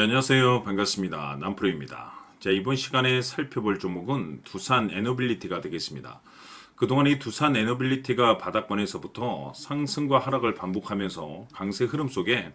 안녕하세요. 반갑습니다. 남프로입니다. 자, 이번 시간에 살펴볼 종목은 두산 에너빌리티가 되겠습니다. 그동안 이 두산 에너빌리티가 바닥권에서부터 상승과 하락을 반복하면서 강세 흐름 속에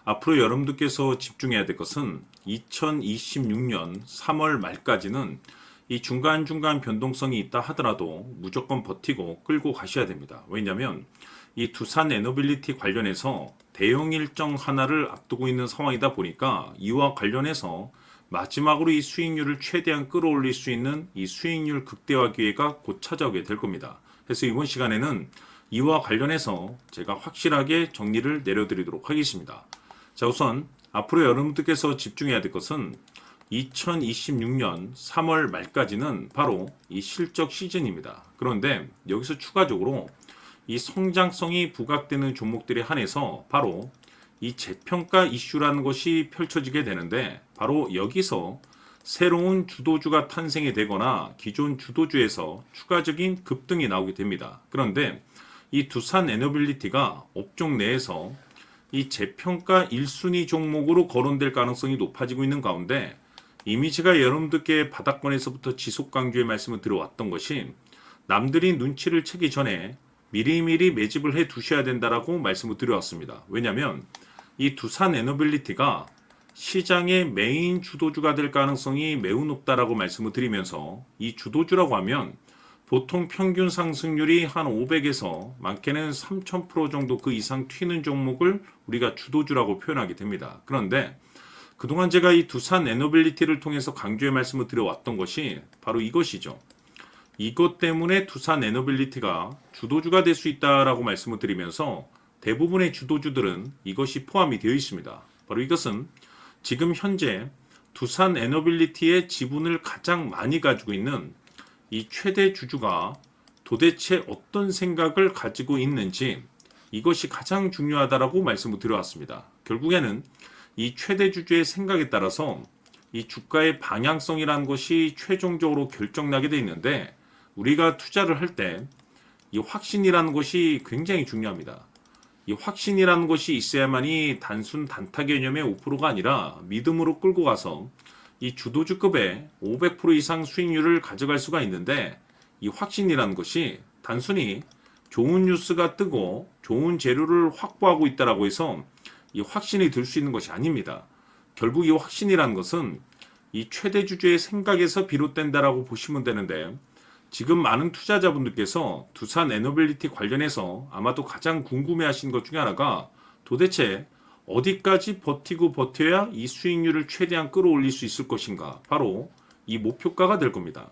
앞으로 여러분들께서 집중해야 될 것은 2026년 3월 말까지는 이 중간중간 변동성이 있다 하더라도 무조건 버티고 끌고 가셔야 됩니다. 왜냐하면 이 두산 에너빌리티 관련해서 대형 일정 하나를 앞두고 있는 상황이다 보니까 이와 관련해서 마지막으로 이 수익률을 최대한 끌어올릴 수 있는 이 수익률 극대화 기회가 곧 찾아오게 될 겁니다. 그래서 이번 시간에는 이와 관련해서 제가 확실하게 정리를 내려드리도록 하겠습니다. 자, 우선 앞으로 여러분들께서 집중해야 될 것은 2026년 3월 말까지는 바로 이 실적 시즌입니다. 그런데 여기서 추가적으로 이 성장성이 부각되는 종목들에 한해서 바로 이 재평가 이슈라는 것이 펼쳐지게 되는데, 바로 여기서 새로운 주도주가 탄생이 되거나 기존 주도주에서 추가적인 급등이 나오게 됩니다. 그런데 이 두산 에너빌리티가 업종 내에서 이 재평가 1순위 종목으로 거론될 가능성이 높아지고 있는 가운데, 이미 제가 여러분들께 바닥권에서부터 지속 강조의 말씀을 드려왔던 것이 남들이 눈치를 채기 전에 미리미리 매집을 해 두셔야 된다라고 말씀을 드려왔습니다. 왜냐하면 이 두산 에너빌리티가 시장의 메인 주도주가 될 가능성이 매우 높다라고 말씀을 드리면서, 이 주도주라고 하면 보통 평균 상승률이 한 500에서 많게는 3000% 정도 그 이상 튀는 종목을 우리가 주도주라고 표현하게 됩니다. 그런데 그동안 제가 이 두산 에너빌리티를 통해서 강조의 말씀을 드려왔던 것이 바로 이것이죠. 이것 때문에 두산 에너빌리티가 주도주가 될 수 있다라고 말씀을 드리면서 대부분의 주도주들은 이것이 포함이 되어 있습니다. 바로 이것은 지금 현재 두산 에너빌리티의 지분을 가장 많이 가지고 있는 이 최대 주주가 도대체 어떤 생각을 가지고 있는지, 이것이 가장 중요하다라고 말씀을 드려왔습니다. 결국에는 이 최대 주주의 생각에 따라서 이 주가의 방향성이라는 것이 최종적으로 결정나게 되어 있는데, 우리가 투자를 할 때 이 확신이라는 것이 굉장히 중요합니다. 이 확신이라는 것이 있어야만이 단순 단타 개념의 5%가 아니라 믿음으로 끌고 가서 이 주도주급의 500% 이상 수익률을 가져갈 수가 있는데, 이 확신이라는 것이 단순히 좋은 뉴스가 뜨고 좋은 재료를 확보하고 있다라고 해서 이 확신이 들 수 있는 것이 아닙니다. 결국 이 확신이라는 것은 이 최대 주주의 생각에서 비롯된다라고 보시면 되는데, 지금 많은 투자자분들께서 두산 에너빌리티 관련해서 아마도 가장 궁금해하시는 것 중에 하나가 도대체 어디까지 버티고 버텨야 이 수익률을 최대한 끌어올릴 수 있을 것인가, 바로 이 목표가가 될 겁니다.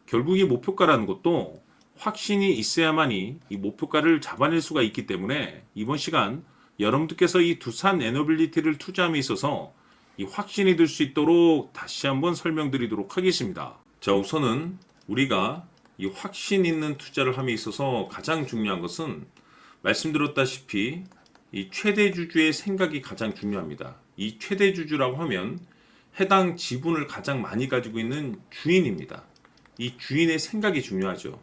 결국 이 목표가라는 것도 확신이 있어야만이 이 목표가를 잡아낼 수가 있기 때문에, 이번 시간 여러분들께서 이 두산 에너빌리티를 투자함에 있어서 이 확신이 들 수 있도록 다시 한번 설명드리도록 하겠습니다. 자, 우선은 우리가 이 확신 있는 투자를 함에 있어서 가장 중요한 것은 말씀드렸다시피 이 최대 주주의 생각이 가장 중요합니다. 이 최대 주주라고 하면 해당 지분을 가장 많이 가지고 있는 주인입니다. 이 주인의 생각이 중요하죠.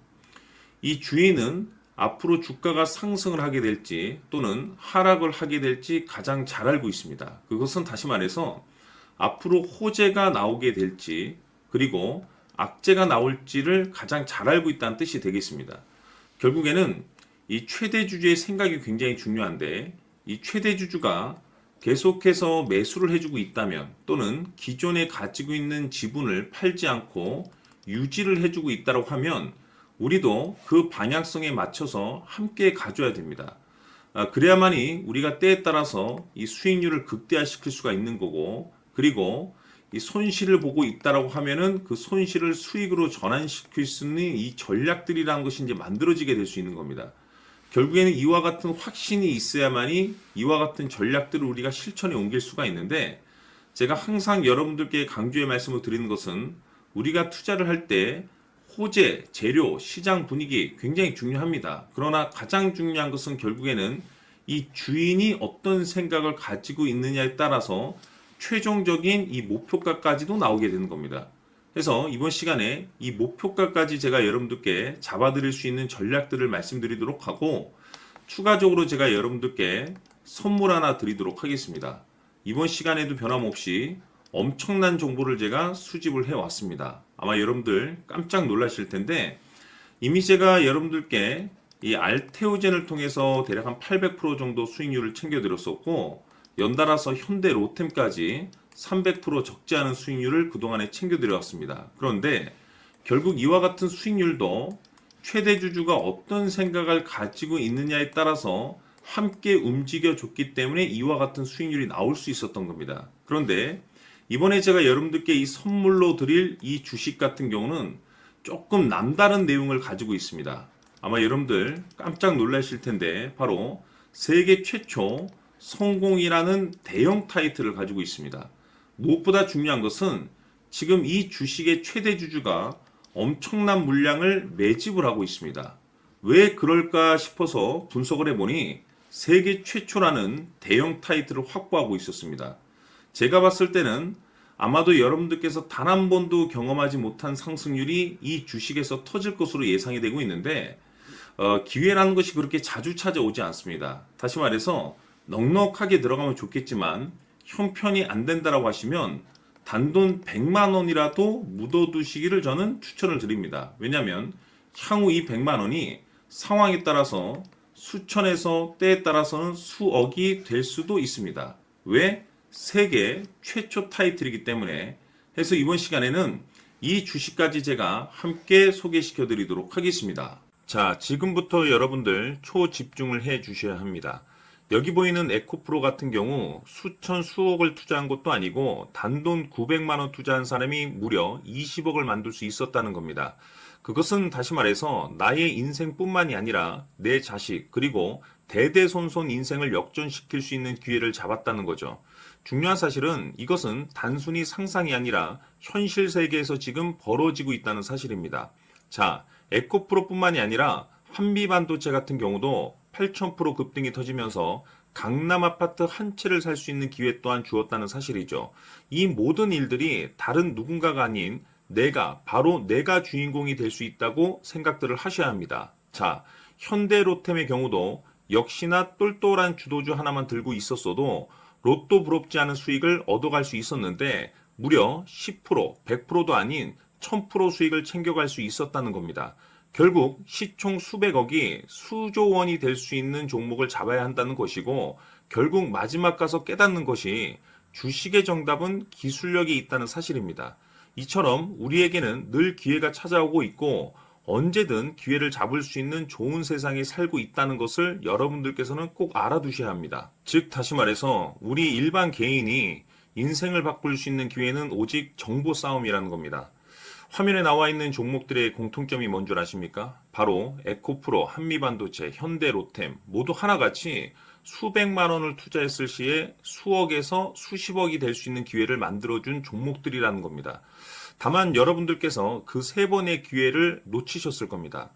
이 주인은 앞으로 주가가 상승을 하게 될지 또는 하락을 하게 될지 가장 잘 알고 있습니다. 그것은 다시 말해서 앞으로 호재가 나오게 될지 그리고 악재가 나올지를 가장 잘 알고 있다는 뜻이 되겠습니다. 결국에는 이 최대 주주의 생각이 굉장히 중요한데, 이 최대 주주가 계속해서 매수를 해주고 있다면 또는 기존에 가지고 있는 지분을 팔지 않고 유지를 해주고 있다고 하면 우리도 그 방향성에 맞춰서 함께 가져야 됩니다. 그래야만이 우리가 때에 따라서 이 수익률을 극대화시킬 수가 있는 거고, 그리고 이 손실을 보고 있다라고 하면은 그 손실을 수익으로 전환시킬 수 있는 이 전략들이라는 것이 이제 만들어지게 될 수 있는 겁니다. 결국에는 이와 같은 확신이 있어야만이 이와 같은 전략들을 우리가 실천에 옮길 수가 있는데, 제가 항상 여러분들께 강조의 말씀을 드리는 것은 우리가 투자를 할 때 호재, 재료, 시장 분위기 굉장히 중요합니다. 그러나 가장 중요한 것은 결국에는 이 주인이 어떤 생각을 가지고 있느냐에 따라서 최종적인 이 목표가까지도 나오게 되는 겁니다. 그래서 이번 시간에 이 목표가까지 제가 여러분들께 잡아드릴 수 있는 전략들을 말씀드리도록 하고, 추가적으로 제가 여러분들께 선물 하나 드리도록 하겠습니다. 이번 시간에도 변함없이 엄청난 정보를 제가 수집을 해왔습니다. 아마 여러분들 깜짝 놀라실 텐데 이미 제가 여러분들께 이 알테오젠을 통해서 대략 한 800% 정도 수익률을 챙겨드렸었고 연달아서 현대 로템까지 300% 적지 않은 수익률을 그동안에 챙겨드려왔습니다. 그런데 결국 이와 같은 수익률도 최대 주주가 어떤 생각을 가지고 있느냐에 따라서 함께 움직여줬기 때문에 이와 같은 수익률이 나올 수 있었던 겁니다. 그런데 이번에 제가 여러분들께 이 선물로 드릴 이 주식 같은 경우는 조금 남다른 내용을 가지고 있습니다. 아마 여러분들 깜짝 놀라실 텐데 바로 세계 최초 성공이라는 대형 타이틀을 가지고 있습니다. 무엇보다 중요한 것은 지금 이 주식의 최대 주주가 엄청난 물량을 매집을 하고 있습니다. 왜 그럴까 싶어서 분석을 해보니 세계 최초라는 대형 타이틀을 확보하고 있었습니다. 제가 봤을 때는 아마도 여러분들께서 단 한 번도 경험하지 못한 상승률이 이 주식에서 터질 것으로 예상이 되고 있는데 기회라는 것이 그렇게 자주 찾아오지 않습니다. 다시 말해서 넉넉하게 들어가면 좋겠지만 형편이 안 된다라고 하시면 단돈 100만 원이라도 묻어두시기를 저는 추천을 드립니다. 왜냐하면 향후 이 100만 원이 상황에 따라서 수천에서 때에 따라서는 수억이 될 수도 있습니다. 왜? 세계 최초 타이틀이기 때문에. 해서 이번 시간에는 이 주식까지 제가 함께 소개시켜 드리도록 하겠습니다. 자, 지금부터 여러분들 초집중을 해 주셔야 합니다. 여기 보이는 에코프로 같은 경우 수천 수억을 투자한 것도 아니고 단돈 900만 원 투자한 사람이 무려 20억을 만들 수 있었다는 겁니다. 그것은 다시 말해서 나의 인생뿐만이 아니라 내 자식 그리고 대대손손 인생을 역전시킬 수 있는 기회를 잡았다는 거죠. 중요한 사실은 이것은 단순히 상상이 아니라 현실 세계에서 지금 벌어지고 있다는 사실입니다. 자, 에코프로뿐만이 아니라 한미반도체 같은 경우도 8,000% 급등이 터지면서 강남 아파트 한 채를 살 수 있는 기회 또한 주었다는 사실이죠. 이 모든 일들이 다른 누군가가 아닌 바로 내가 주인공이 될 수 있다고 생각들을 하셔야 합니다. 자, 현대로템의 경우도 역시나 똘똘한 주도주 하나만 들고 있었어도 로또 부럽지 않은 수익을 얻어갈 수 있었는데 무려 10%, 100%도 아닌 1000% 수익을 챙겨갈 수 있었다는 겁니다. 결국 시총 수백억이 수조 원이 될 수 있는 종목을 잡아야 한다는 것이고 결국 마지막 가서 깨닫는 것이 주식의 정답은 기술력이 있다는 사실입니다. 이처럼 우리에게는 늘 기회가 찾아오고 있고 언제든 기회를 잡을 수 있는 좋은 세상에 살고 있다는 것을 여러분들께서는 꼭 알아두셔야 합니다. 즉 다시 말해서 우리 일반 개인이 인생을 바꿀 수 있는 기회는 오직 정보 싸움이라는 겁니다. 화면에 나와 있는 종목들의 공통점이 뭔 줄 아십니까? 바로 에코프로, 한미반도체, 현대로템 모두 하나같이 수백만 원을 투자했을 시에 수억에서 수십억이 될 수 있는 기회를 만들어준 종목들이라는 겁니다. 다만 여러분들께서 그 세 번의 기회를 놓치셨을 겁니다.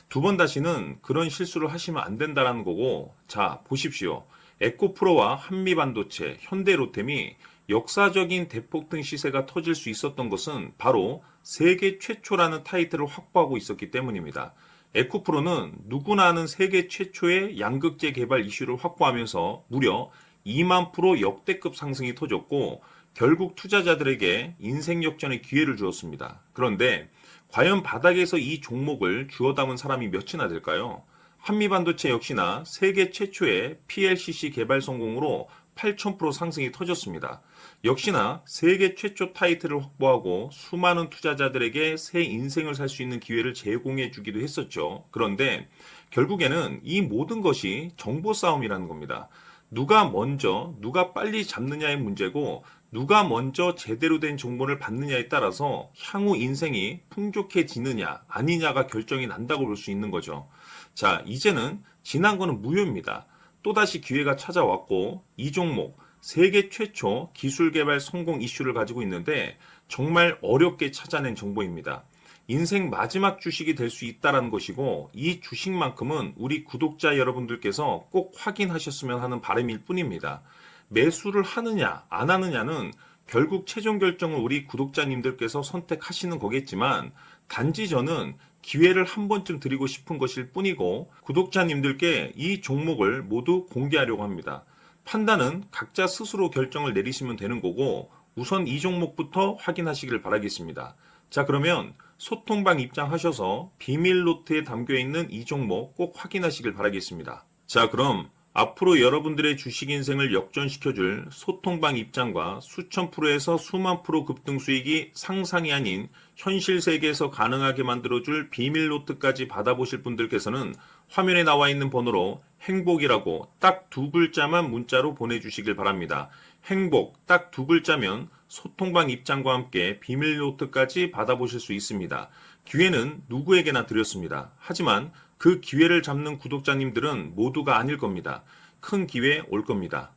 두 번 다시는 그런 실수를 하시면 안 된다는 거고, 자, 보십시오. 에코프로와 한미반도체, 현대로템이 역사적인 대폭등 시세가 터질 수 있었던 것은 바로 세계 최초라는 타이틀을 확보하고 있었기 때문입니다. 에코프로는 누구나 아는 세계 최초의 양극재 개발 이슈를 확보하면서 무려 2만 프로 역대급 상승이 터졌고 결국 투자자들에게 인생 역전의 기회를 주었습니다. 그런데 과연 바닥에서 이 종목을 주워 담은 사람이 몇이나 될까요? 한미반도체 역시나 세계 최초의 PLCC 개발 성공으로 8,000% 상승이 터졌습니다. 역시나 세계 최초 타이틀을 확보하고 수많은 투자자들에게 새 인생을 살 수 있는 기회를 제공해 주기도 했었죠. 그런데 결국에는 이 모든 것이 정보 싸움이라는 겁니다. 누가 먼저, 누가 빨리 잡느냐의 문제고 누가 먼저 제대로 된 정보를 받느냐에 따라서 향후 인생이 풍족해지느냐 아니냐가 결정이 난다고 볼 수 있는 거죠. 자, 이제는 지난 거는 무효입니다. 또다시 기회가 찾아왔고 이 종목 세계 최초 기술 개발 성공 이슈를 가지고 있는데 정말 어렵게 찾아낸 정보입니다. 인생 마지막 주식이 될 수 있다는 것이고 이 주식만큼은 우리 구독자 여러분들께서 꼭 확인하셨으면 하는 바람일 뿐입니다. 매수를 하느냐 안 하느냐는 결국 최종 결정을 우리 구독자님들께서 선택하시는 거겠지만 단지 저는 기회를 한 번쯤 드리고 싶은 것일 뿐이고 구독자님들께 이 종목을 모두 공개하려고 합니다. 판단은 각자 스스로 결정을 내리시면 되는 거고 우선 이 종목부터 확인하시길 바라겠습니다. 자, 그러면 소통방 입장하셔서 비밀 노트에 담겨 있는 이 종목 꼭 확인하시길 바라겠습니다. 자, 그럼 앞으로 여러분들의 주식 인생을 역전시켜줄 소통방 입장과 수천 프로에서 수만 프로 급등 수익이 상상이 아닌 현실 세계에서 가능하게 만들어줄 비밀 노트까지 받아보실 분들께서는 화면에 나와 있는 번호로 행복이라고 딱 두 글자만 문자로 보내주시길 바랍니다. 행복 딱 두 글자면 소통방 입장과 함께 비밀 노트까지 받아보실 수 있습니다. 기회는 누구에게나 드렸습니다. 하지만 그 기회를 잡는 구독자님들은 모두가 아닐 겁니다. 큰 기회 올 겁니다.